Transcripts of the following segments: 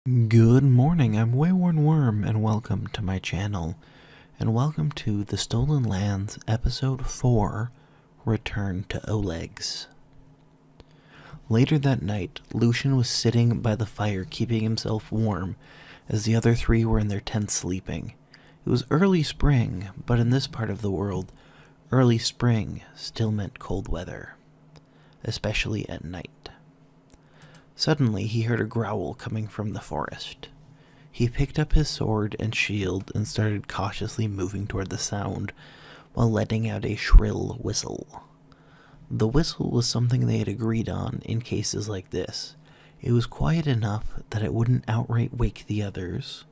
Good morning, I'm WaywornWyrm, and welcome to my channel, and welcome to The Stolen Lands, Episode 4, Return to Oleg's. Later that night, Lucian was sitting by the fire keeping himself warm, as the other three were in their tents sleeping. It was early spring, but in this part of the world, early spring still meant cold weather, especially at night. Suddenly, he heard a growl coming from the forest. He picked up his sword and shield and started cautiously moving toward the sound, while letting out a shrill whistle. The whistle was something they had agreed on in cases like this. It was quiet enough that it wouldn't outright wake the others,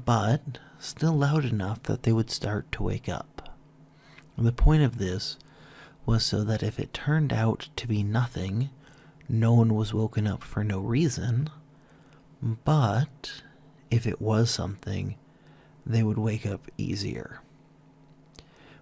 but still loud enough that they would start to wake up. The point of this was so that if it turned out to be nothing, no one was woken up for no reason, but if it was something, they would wake up easier.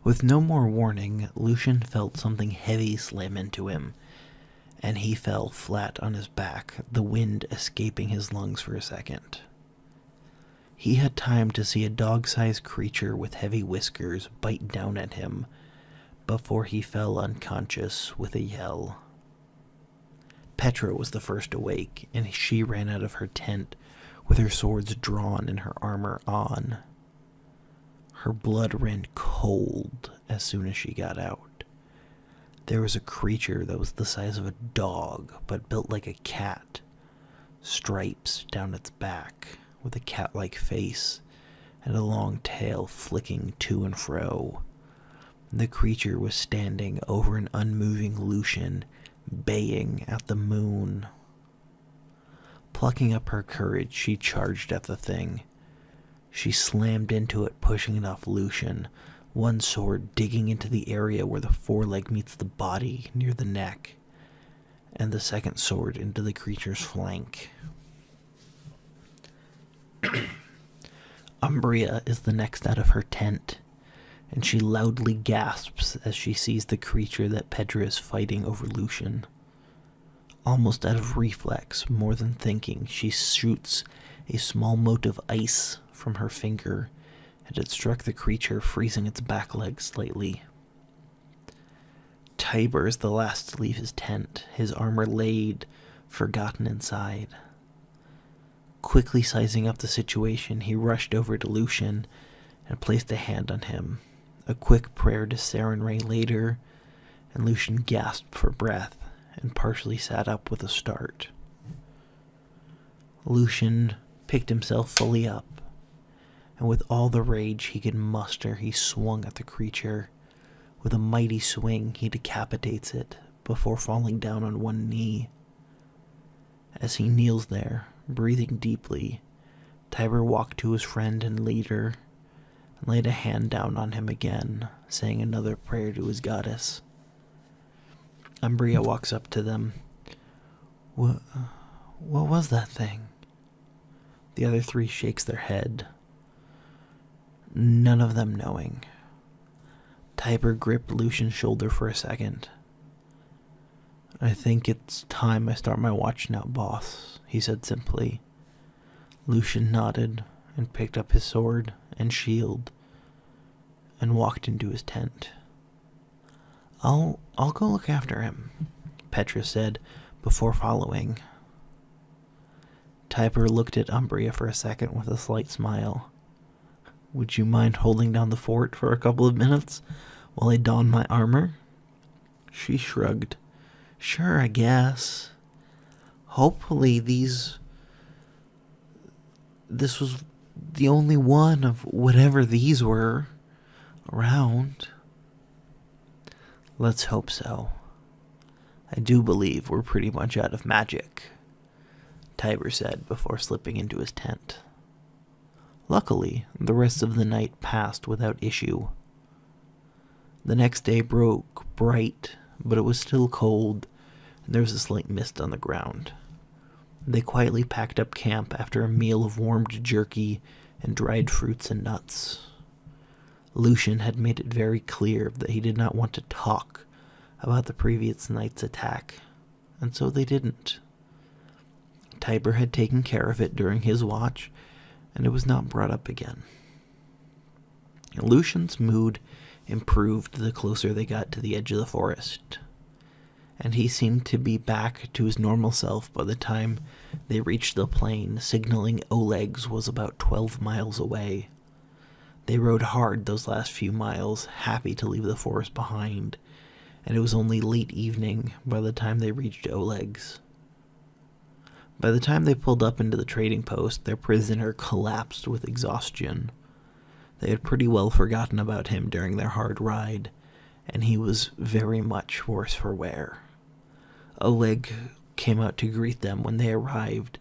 With no more warning, Lucian felt something heavy slam into him, and he fell flat on his back, the wind escaping his lungs for a second. He had time to see a dog-sized creature with heavy whiskers bite down at him before he fell unconscious with a yell. Petra was the first awake, and she ran out of her tent with her swords drawn and her armor on. Her blood ran cold as soon as she got out. There was a creature that was the size of a dog, but built like a cat, stripes down its back, with a cat-like face and a long tail flicking to and fro. The creature was standing over an unmoving Lucian, baying at the moon. Plucking up her courage, she charged at the thing. She slammed into it, pushing it off Lucian, one sword digging into the area where the foreleg meets the body near the neck, and the second sword into the creature's flank. Umbria is the next out of her tent, and she loudly gasps as she sees the creature that Petra is fighting over Lucian. Almost out of reflex, more than thinking, she shoots a small mote of ice from her finger, and it struck the creature, freezing its back leg slightly. Tiber is the last to leave his tent, his armor laid, forgotten inside. Quickly sizing up the situation, he rushed over to Lucian and placed a hand on him. A quick prayer to Sarenrae later, and Lucian gasped for breath and partially sat up with a start. Lucian picked himself fully up, and with all the rage he could muster, he swung at the creature. With a mighty swing, he decapitates it before falling down on one knee. As he kneels there, breathing deeply, Tiber walked to his friend and leader and laid a hand down on him again, saying another prayer to his goddess. Umbria walks up to them. What was that thing? The other three shakes their head, none of them knowing. Tiber gripped Lucian's shoulder for a second. I think it's time I start my watch now, boss, he said simply. Lucian nodded and picked up his sword and shield and walked into his tent. I'll go look after him, Petra said before following. Tiber looked at Umbria for a second with a slight smile. Would you mind holding down the fort for a couple of minutes while I don my armor? She shrugged. Sure, I guess. Hopefully this was the only one of whatever these were around. Let's hope so. I do believe we're pretty much out of magic, Tiber said before slipping into his tent. Luckily, the rest of the night passed without issue. The next day broke bright, but it was still cold, and there was a slight mist on the ground. They quietly packed up camp after a meal of warmed jerky and dried fruits and nuts. Lucian had made it very clear that he did not want to talk about the previous night's attack, and so they didn't. Tiber had taken care of it during his watch, and it was not brought up again. Lucian's mood improved the closer they got to the edge of the forest, and he seemed to be back to his normal self by the time they reached the plain, signaling Oleg's was about 12 miles away. They rode hard those last few miles, happy to leave the forest behind, and it was only late evening by the time they reached Oleg's. By the time they pulled up into the trading post, their prisoner collapsed with exhaustion. They had pretty well forgotten about him during their hard ride, and he was very much worse for wear. Oleg came out to greet them when they arrived,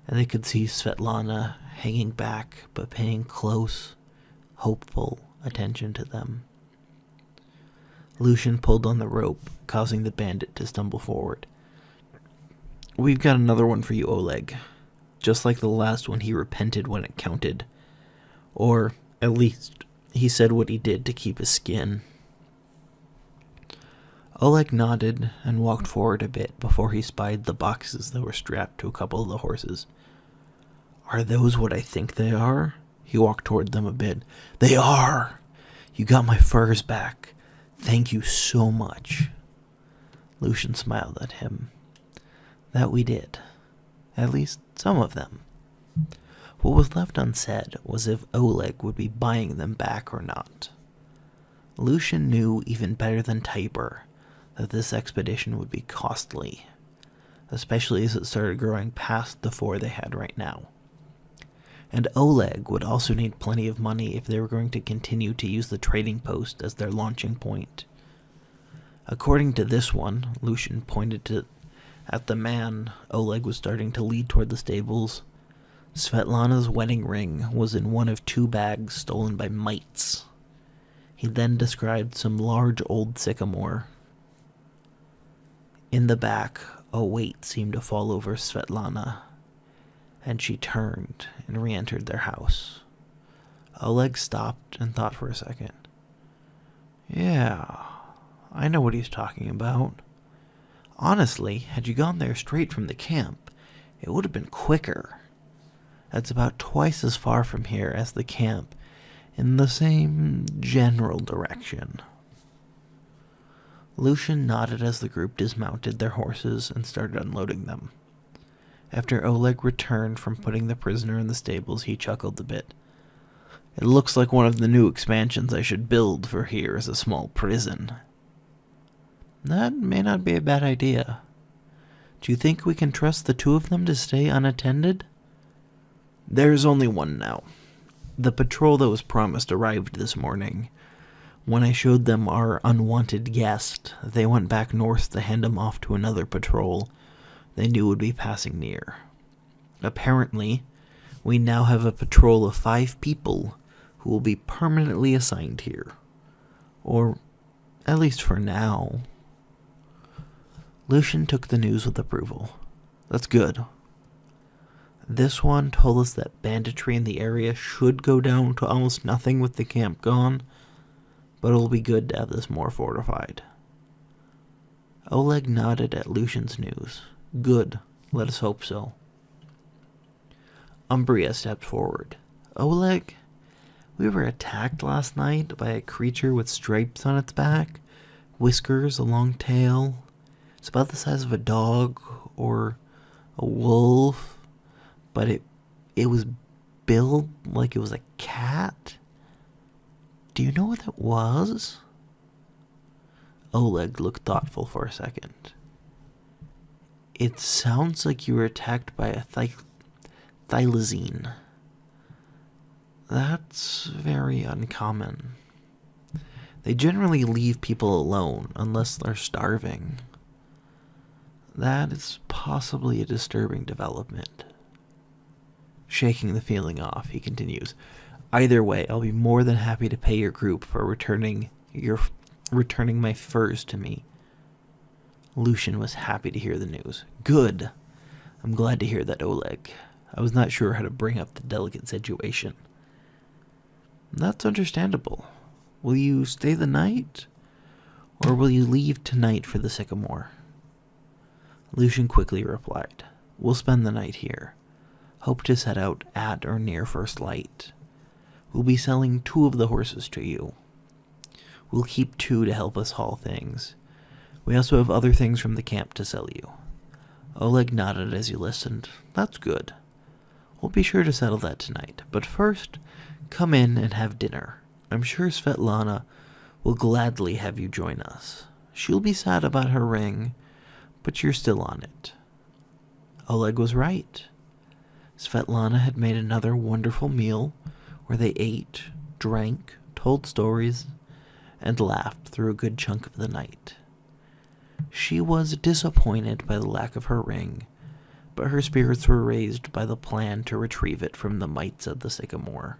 and they could see Svetlana hanging back but paying close, hopeful attention to them. Lucian pulled on the rope, causing the bandit to stumble forward. "We've got another one for you, Oleg. Just like the last one, he repented when it counted. Or, at least, he said what he did to keep his skin." Oleg nodded and walked forward a bit before he spied the boxes that were strapped to a couple of the horses. "Are those what I think they are?" He walked toward them a bit. "They are! You got my furs back. Thank you so much." Lucian smiled at him. "That we did. At least some of them." What was left unsaid was if Oleg would be buying them back or not. Lucian knew even better than Tiber that this expedition would be costly, especially as it started growing past the 4 they had right now. And Oleg would also need plenty of money if they were going to continue to use the trading post as their launching point. According to this one, Lucian pointed at the man Oleg was starting to lead toward the stables. Svetlana's wedding ring was in one of 2 bags stolen by mites. He then described some large old sycamore. In the back, a weight seemed to fall over Svetlana, and she turned and re-entered their house. Oleg stopped and thought for a second. "Yeah, I know what he's talking about. Honestly, had you gone there straight from the camp, it would have been quicker. It's about twice as far from here as the camp, in the same general direction." Lucian nodded as the group dismounted their horses and started unloading them. After Oleg returned from putting the prisoner in the stables, he chuckled a bit. "It looks like one of the new expansions I should build for here as a small prison." "That may not be a bad idea. Do you think we can trust the 2 of them to stay unattended?" "There's only one now. The patrol that was promised arrived this morning. When I showed them our unwanted guest, they went back north to hand him off to another patrol they knew would be passing near. Apparently, we now have a patrol of 5 people who will be permanently assigned here. Or, at least for now." Lucian took the news with approval. "That's good. This one told us that banditry in the area should go down to almost nothing with the camp gone, but it'll be good to have this more fortified." Oleg nodded at Lucian's news. "Good. Let us hope so." Umbria stepped forward. "Oleg, we were attacked last night by a creature with stripes on its back, whiskers, a long tail. It's about the size of a dog or a wolf, but it was built like it was a cat. Do you know what it was?" Oleg looked thoughtful for a second. "It sounds like you were attacked by a thylacine. That's very uncommon. They generally leave people alone unless they're starving. That is possibly a disturbing development." Shaking the feeling off, he continues, "Either way, I'll be more than happy to pay your group for returning my furs to me." Lucian was happy to hear the news. "Good. I'm glad to hear that, Oleg. I was not sure how to bring up the delicate situation." "That's understandable. Will you stay the night? Or will you leave tonight for the sycamore?" Lucian quickly replied, We'll spend the night here. Hope to set out at or near first light. We'll be selling 2 of the horses to you. We'll keep 2 to help us haul things. We also have other things from the camp to sell you." Oleg nodded as he listened. "That's good. We'll be sure to settle that tonight. But first, come in and have dinner. I'm sure Svetlana will gladly have you join us. She'll be sad about her ring, but you're still on it." Oleg was right. Svetlana had made another wonderful meal where they ate, drank, told stories, and laughed through a good chunk of the night. She was disappointed by the lack of her ring, but her spirits were raised by the plan to retrieve it from the mites of the sycamore.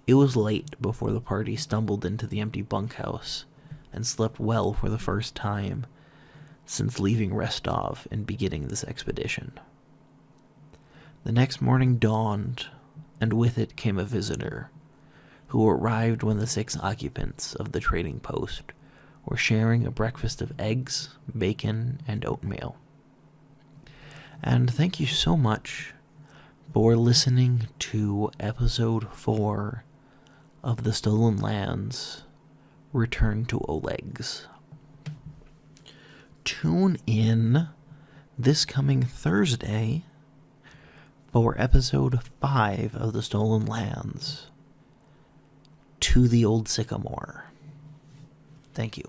It was late before the party stumbled into the empty bunkhouse and slept well for the first time since leaving Rostov and beginning this expedition. The next morning dawned, and with it came a visitor, who arrived when the 6 occupants of the trading post were sharing a breakfast of eggs, bacon, and oatmeal. And thank you so much for listening to episode 4 of The Stolen Lands, Return to Oleg's. Tune in this coming Thursday for episode 5 of The Stolen Lands, To the Old Sycamore. Thank you.